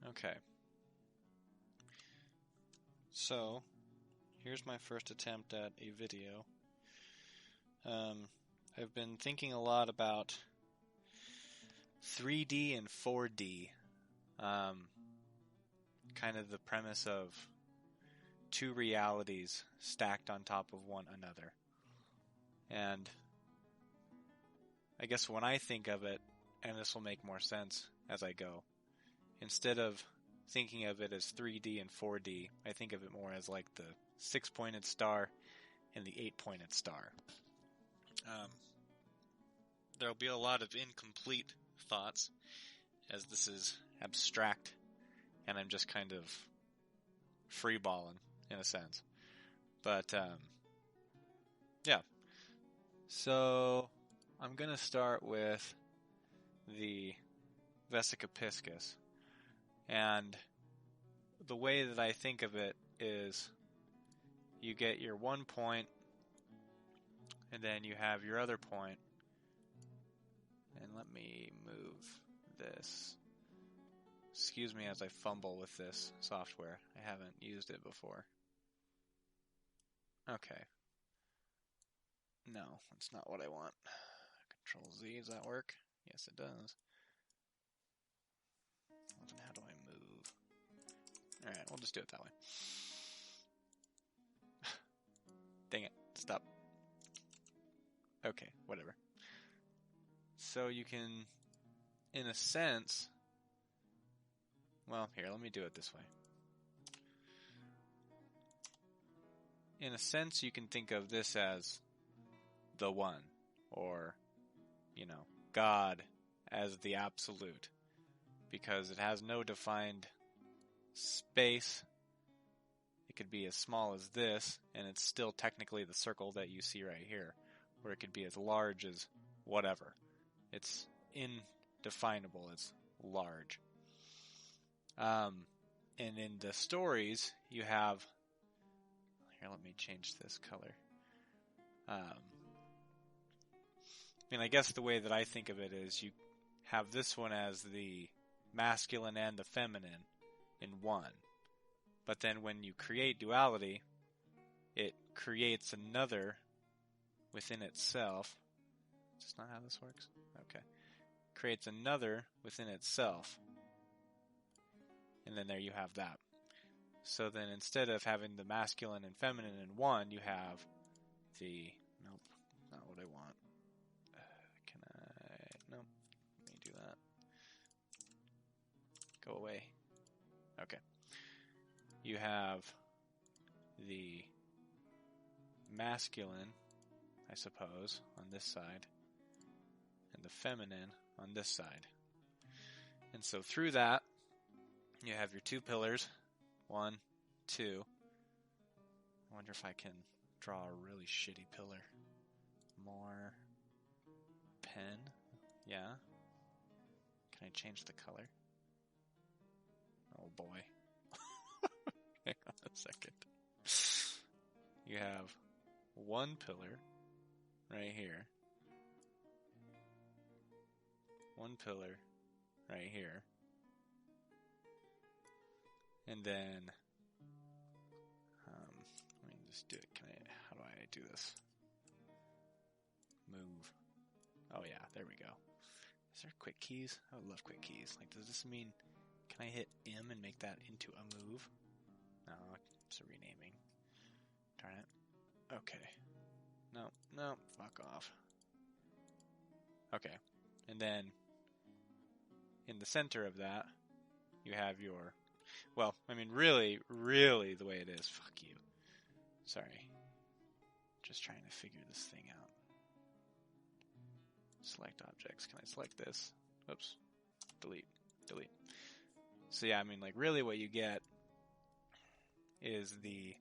Okay. So, here's my first attempt at a video. I've been thinking a lot about 3D and 4D. Kind of the premise of two realities stacked on top of one another. And I guess when I think of it, and this will make more sense as I go, instead of thinking of it as 3D and 4D, I think of it more as like the 6-pointed star and the 8-pointed star. There'll be a lot of incomplete thoughts, as this is abstract, and I'm just kind of freeballing, in a sense. But, yeah. So, I'm going to start with the Vesica Piscis. And the way that I think of it is you get your 1 point, and then you have your other point. And let me move this. Excuse me as I fumble with this software. I haven't used it before. Okay. No, that's not what I want. Control Z, does that work? Yes, it does. Then how do I move? Alright, we'll just do it that way. Dang it, stop. Okay, whatever. So you can, in a sense... Well, here, let me do it this way. In a sense, you can think of this as the one, or, God as the absolute, because it has no defined space. It could be as small as this, and it's still technically the circle that you see right here, or it could be as large as whatever. It's indefinable, it's large. And in the stories, you have... Here, let me change this color. And I guess the way that I think of it is you have this one as the masculine and the feminine in one. But then when you create duality, it creates another within itself. Is this not how this works? Okay. Creates another within itself. And then there you have that. So then instead of having the masculine and feminine in one, you have the... Nope, not what I want. Can I... Nope, let me do that. Go away. Okay. You have the masculine, I suppose, on this side, and the feminine on this side. And so through that, you have your two pillars. 1, 2. I wonder if I can draw a really shitty pillar. More pen. Yeah. Can I change the color? Oh boy. Hang on a second. You have one pillar right here. One pillar right here. And then, let me just do it. How do I do this? Move. Oh yeah, there we go. Is there quick keys? I would love quick keys. Like, does this mean, can I hit M and make that into a move? No, it's a renaming. Darn it. Okay. No, fuck off. Okay. And then, in the center of that, you have your... Well, I mean, really the way it is. Fuck you. Sorry. Just trying to figure this thing out. Select objects. Can I select this? Oops. Delete. So yeah, I mean, like, really what you get is the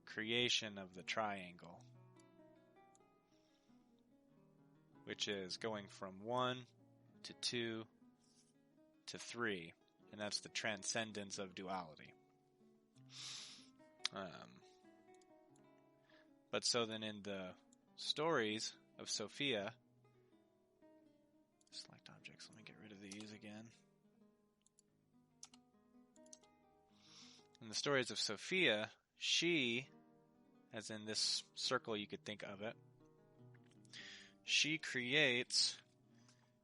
creation of the triangle, which is going from 1 to 2 to 3. And that's the transcendence of duality. But so then in the stories of Sophia, select objects, let me get rid of these again. In the stories of Sophia, she, as in this circle you could think of it, she creates,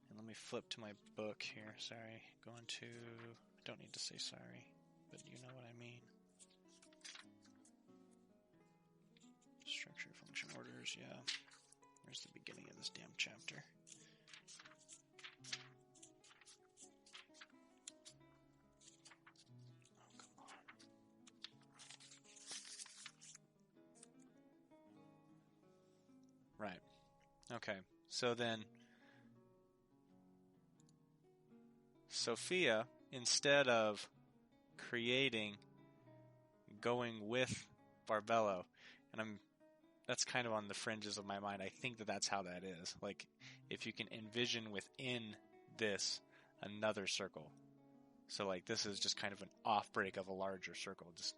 and let me flip to my book here, sorry, don't need to say sorry, but you know what I mean. Structure, function, orders, yeah. Where's the beginning of this damn chapter? Oh, come on. Right. Okay. So then, Sophia, instead of going with Barbelo, and that's kind of on the fringes of my mind. I think that's how that is. Like, if you can envision within this another circle. So, like, this is just kind of an off-break of a larger circle. Just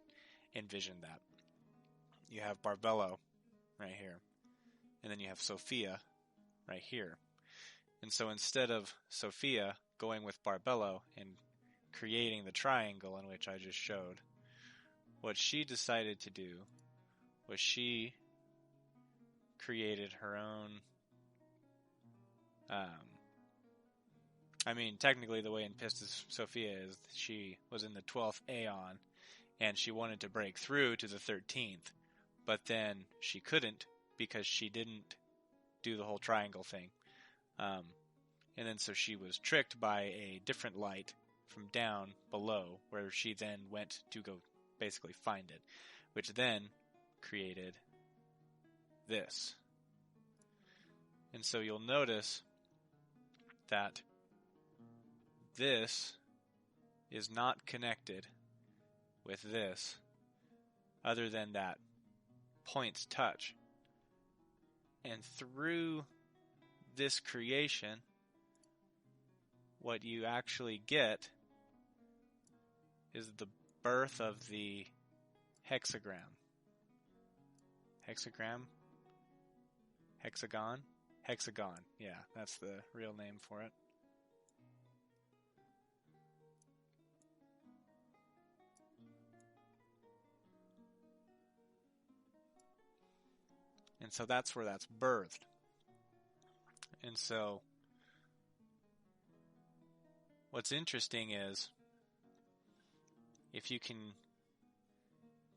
envision that. You have Barbelo right here. And then you have Sophia right here. And so instead of Sophia going with Barbelo and creating the triangle in which I just showed, what she decided to do was she created her own, technically the way in Pistis Sophia is she was in the 12th Aeon and she wanted to break through to the 13th, but then she couldn't because she didn't do the whole triangle thing. And then so she was tricked by a different light from down below, where she then went to go basically find it, which then created this. And so you'll notice that this is not connected with this other than that points touch. And through this creation, what you actually get is the birth of the hexagram. Hexagram? Hexagon? Hexagon, yeah, that's the real name for it. And so that's where that's birthed. And so what's interesting is if you can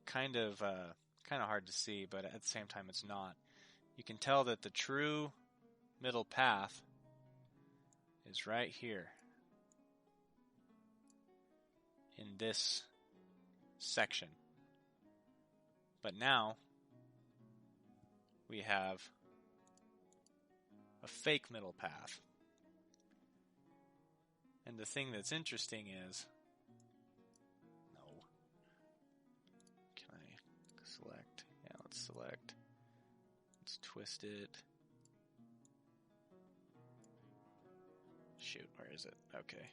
kind of hard to see, but at the same time it's not. You can tell that the true middle path is right here in this section. But now we have a fake middle path. And the thing that's interesting is, can I select? Yeah, let's select. Let's twist it. Shoot, where is it? Okay.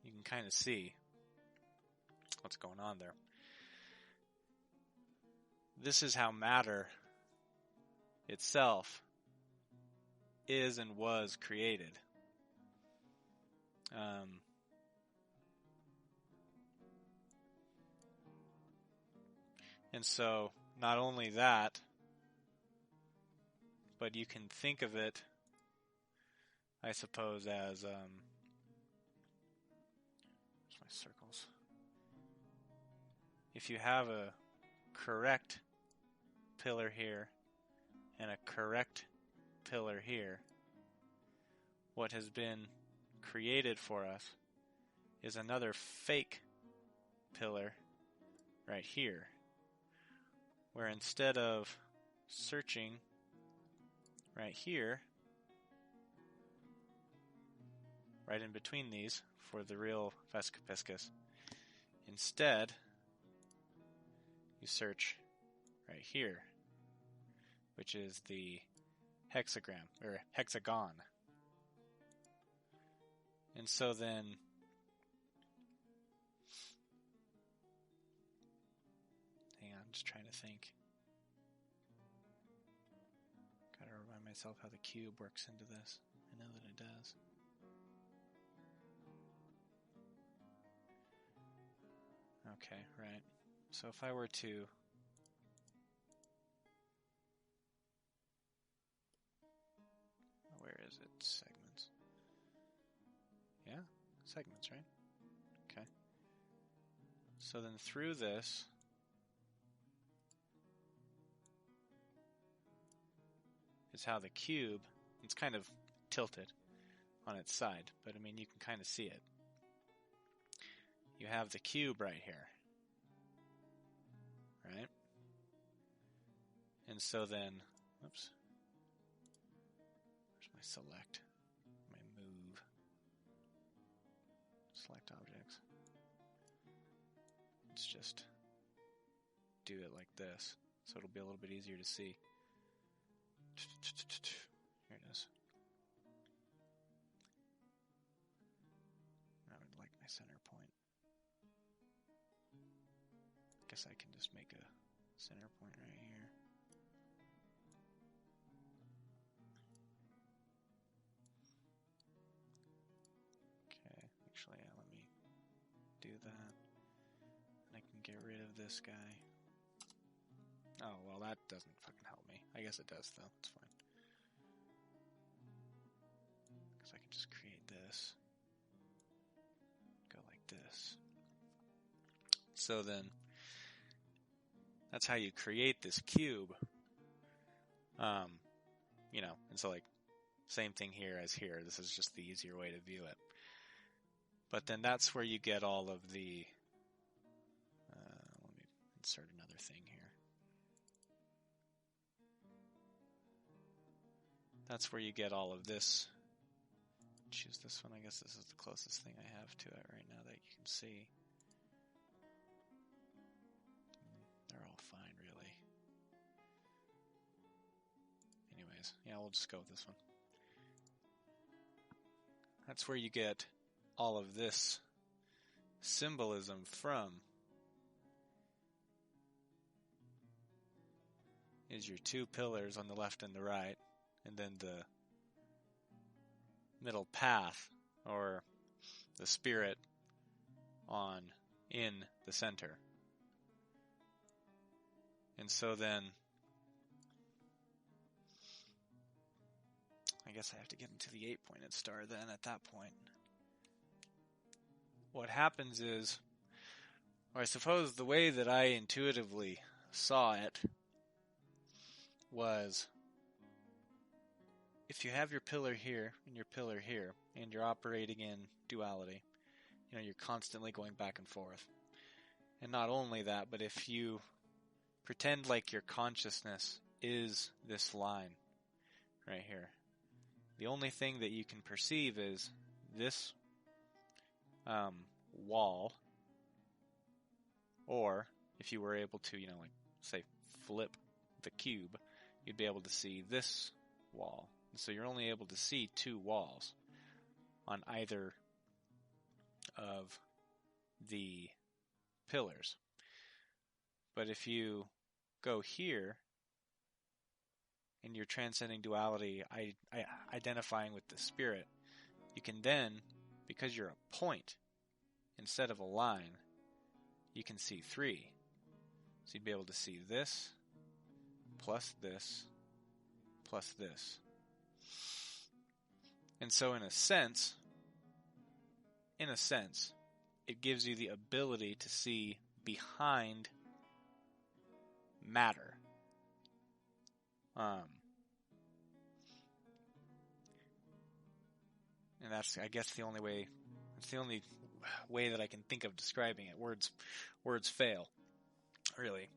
You can kind of see what's going on there. This is how matter itself is and was created. And so, not only that, but you can think of it, I suppose, as, where's my circles? If you have a correct pillar here and a correct pillar here, what has been created for us is another fake pillar right here, where instead of searching right here, right in between these for the real Vescopiscus, instead you search right here, which is the hexagram, or hexagon. And so then hang on, I'm just trying to think. Gotta remind myself how the cube works into this. I know that it does. Okay, right. So if I were to... Where is it? Segments. Yeah? Segments, right? Okay. So then through this... is how the cube... It's kind of tilted on its side, but I mean, you can kind of see it. You have the cube right here. Right? And so then... Oops. Where's my select? My move. Select objects. Let's just do it like this, so it'll be a little bit easier to see. Here it is. I would like my center point. Guess I can just make a center point right here. Okay, actually, yeah, let me do that. And I can get rid of this guy. Oh, well, that doesn't fucking help me. I guess it does, though. It's fine. Because I can just create this. Go like this. So then, that's how you create this cube. You know, and so like, same thing here as here. This is just the easier way to view it. But then that's where you get all of the, let me insert another thing here. That's where you get all of this. Choose this one. I guess this is the closest thing I have to it right now that you can see. They're all fine, really. Anyways, yeah, we'll just go with this one. That's where you get all of this symbolism from. Is your two pillars on the left and the right, and then the middle path, or the spirit in the center. And so then, I guess I have to get into the 8-pointed star then at that point. What happens is, or I suppose the way that I intuitively saw it was, if you have your pillar here and your pillar here, and you're operating in duality, you know, you're constantly going back and forth. And not only that, but if you pretend like your consciousness is this line right here, the only thing that you can perceive is this wall, or if you were able to, you know, like, say, flip the cube, you'd be able to see this wall. So you're only able to see two walls on either of the pillars. But if you go here and you're transcending duality, identifying with the spirit, you can then, because you're a point instead of a line, you can see three. So you'd be able to see this, plus this, plus this. And so in a sense, it gives you the ability to see behind matter. And that's, I guess, the only way that I can think of describing it. Words fail, really.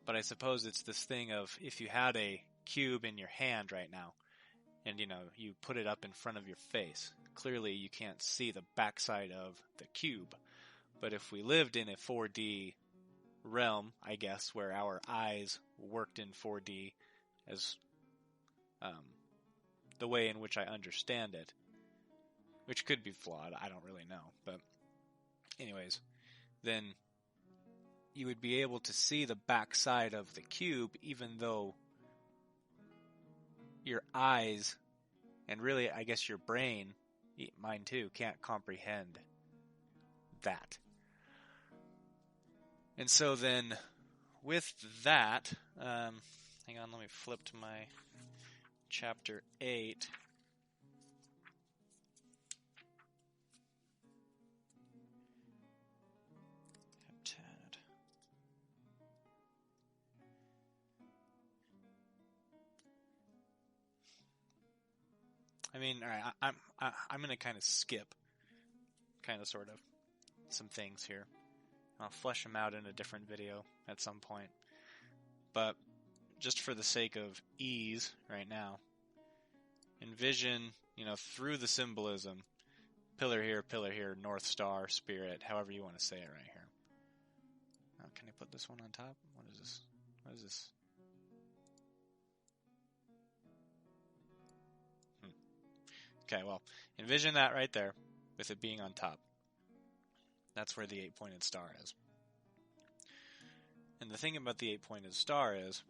But I suppose it's this thing of, if you had a cube in your hand right now, and, you know, you put it up in front of your face, clearly you can't see the backside of the cube. But if we lived in a 4D realm, I guess, where our eyes worked in 4D as the way in which I understand it, which could be flawed, I don't really know, but anyways, then you would be able to see the backside of the cube, even though your eyes, and really, I guess your brain, mine too, can't comprehend that. And so then, with that, hang on, let me flip to my chapter 8. I mean, all right, I'm going to kind of skip, kind of sort of, some things here. I'll flesh them out in a different video at some point. But just for the sake of ease right now, envision, through the symbolism, pillar here, North Star, Spirit, however you want to say it right here. Now, can I put this one on top? What is this? What is this? Okay, well, envision that right there, with it being on top. That's where the 8-pointed star is. And the thing about the 8-pointed star is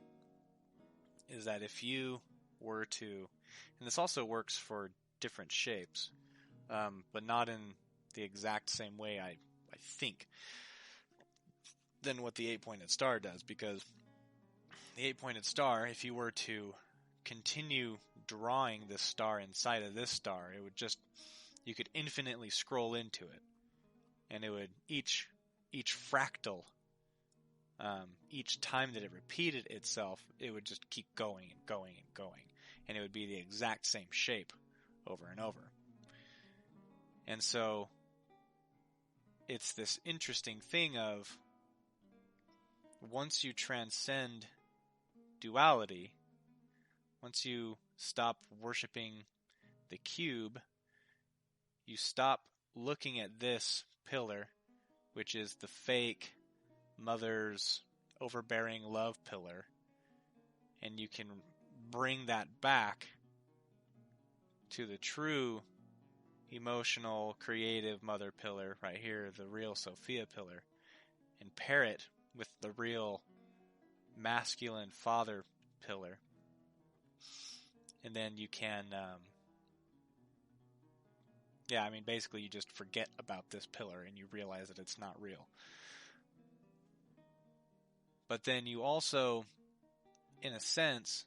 that if you were to, and this also works for different shapes, but not in the exact same way, I think, than what the 8-pointed star does, because the 8-pointed star, if you were to continue drawing this star inside of this star, it would just, you could infinitely scroll into it, and it would, each fractal, each time that it repeated itself, it would just keep going and going and going, and it would be the exact same shape over and over. And so it's this interesting thing of, once you transcend duality, once you stop worshiping the cube, you stop looking at this pillar, which is the fake mother's overbearing love pillar, and you can bring that back to the true emotional, creative mother pillar right here, the real Sophia pillar, and pair it with the real masculine father pillar. And then you can, basically you just forget about this pillar and you realize that it's not real. But then you also, in a sense,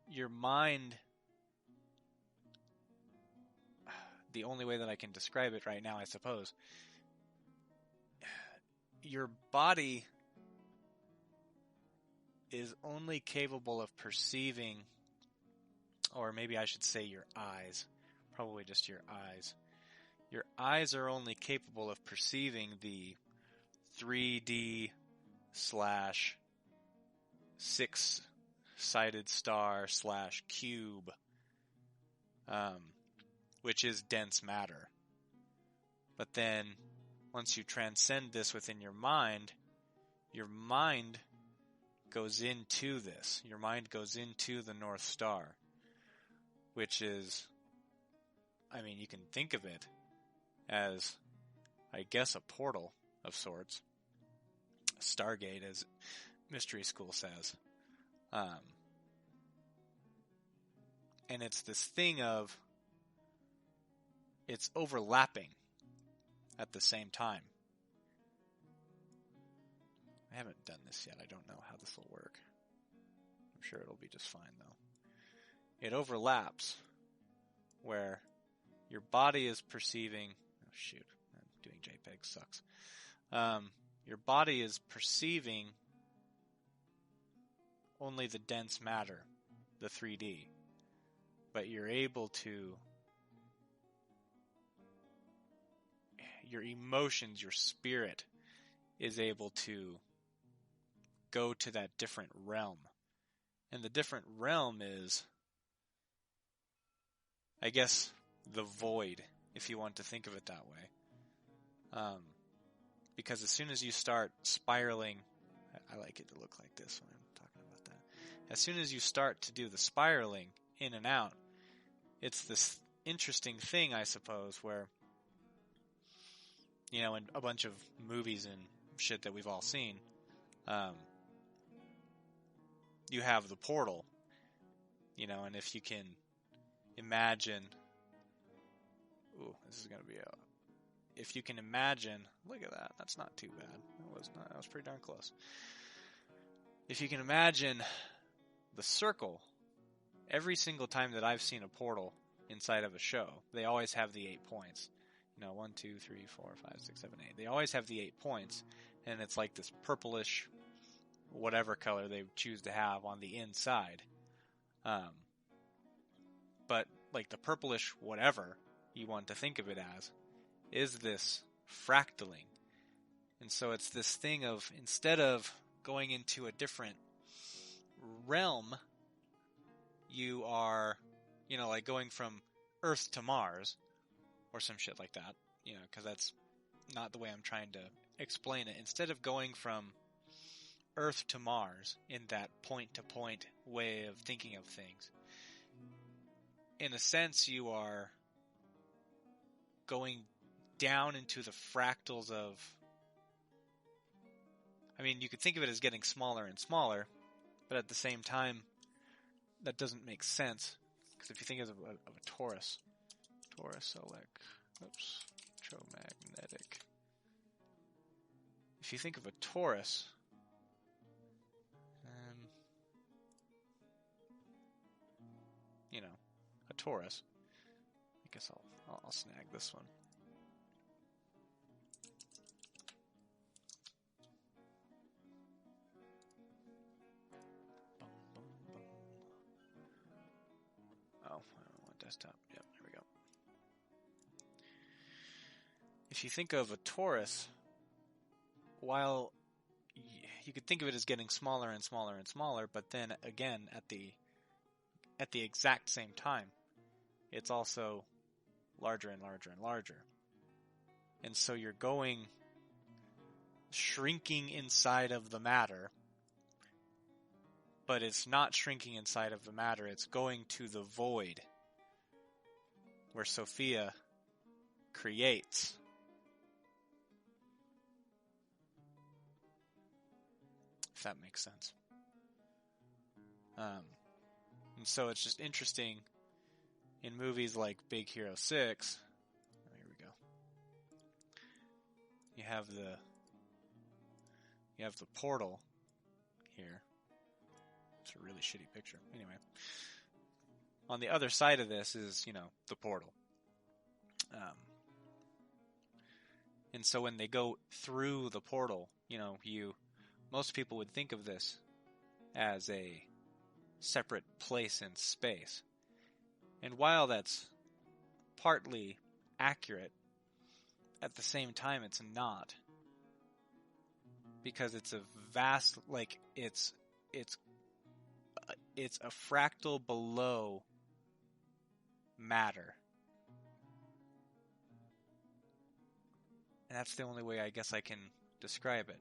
your mind, the only way that I can describe it right now, I suppose, your body is only capable of perceiving, or maybe I should say your eyes, probably just your eyes. Your eyes are only capable of perceiving the 3D / 6-sided star / cube, which is dense matter. But then, once you transcend this within your mind goes into this. Your mind goes into the North Star, which is, you can think of it as, I guess, a portal of sorts. A Stargate, as Mystery School says. And it's this thing of, it's overlapping at the same time. I haven't done this yet. I don't know how this will work. I'm sure it'll be just fine, though. It overlaps where your body is perceiving... Oh, shoot. Doing JPEG sucks. Your body is perceiving only the dense matter, the 3D. But you're able to... Your emotions, your spirit is able to go to that different realm. And the different realm is, I guess, the void, if you want to think of it that way. Because as soon as you start spiraling, I like it to look like this when I'm talking about that. As soon as you start to do the spiraling in and out, it's this interesting thing, I suppose, where, in a bunch of movies and shit that we've all seen, you have the portal, and if you can imagine, this is going to be if you can imagine, look at that. That's not too bad. That was pretty darn close. If you can imagine the circle, every single time that I've seen a portal inside of a show, they always have the 8 points. 1, 2, 3, 4, 5, 6, 7, 8. They always have the 8 points, and it's like this purplish, whatever color they choose to have on the inside. But like the purplish whatever you want to think of it as is this fractaling. And so it's this thing of, instead of going into a different realm, you are, like going from Earth to Mars or some shit like that, because that's not the way I'm trying to explain it. Instead of going from Earth to Mars in that point-to-point way of thinking of things, in a sense you are going down into the fractals of, you could think of it as getting smaller and smaller, but at the same time, that doesn't make sense, because if you think of a torus, electromagnetic. If you think of a torus, a torus. I guess I'll snag this one. Oh, I don't want desktop. Yep, there we go. If you think of a torus, while you could think of it as getting smaller and smaller and smaller, but then again at the exact same time, it's also larger and larger and larger. And so you're shrinking inside of the matter, but it's not shrinking inside of the matter, it's going to the void, where Sophia creates. If that makes sense. And so it's just interesting in movies like Big Hero 6. Here we go. You have the portal here. It's a really shitty picture. Anyway. On the other side of this is, the portal. And so when they go through the portal, most people would think of this as a separate place in space. And while that's partly accurate, at the same time it's not. Because it's a vast, it's a fractal below matter. And that's the only way I guess I can describe it.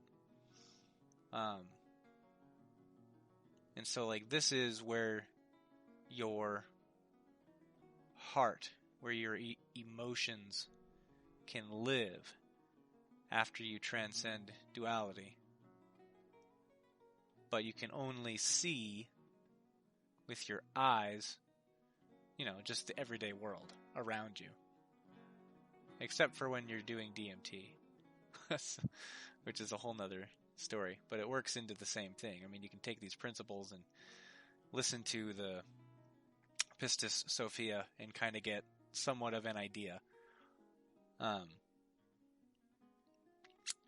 And so this is where your heart, where your emotions can live after you transcend duality. But you can only see with your eyes, just the everyday world around you. Except for when you're doing DMT, which is a whole nother story, but it works into the same thing. You can take these principles and listen to the Pistis Sophia and kind of get somewhat of an idea.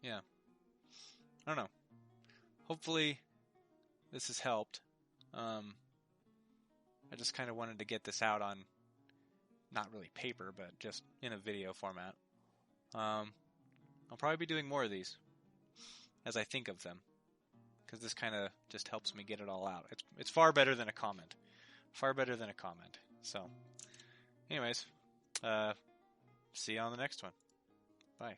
Yeah. I don't know. Hopefully this has helped. I just kind of wanted to get this out on, not really paper, but just in a video format. I'll probably be doing more of these as I think of them, because this kind of just helps me get it all out. It's far better than a comment. So, anyways, see you on the next one. Bye.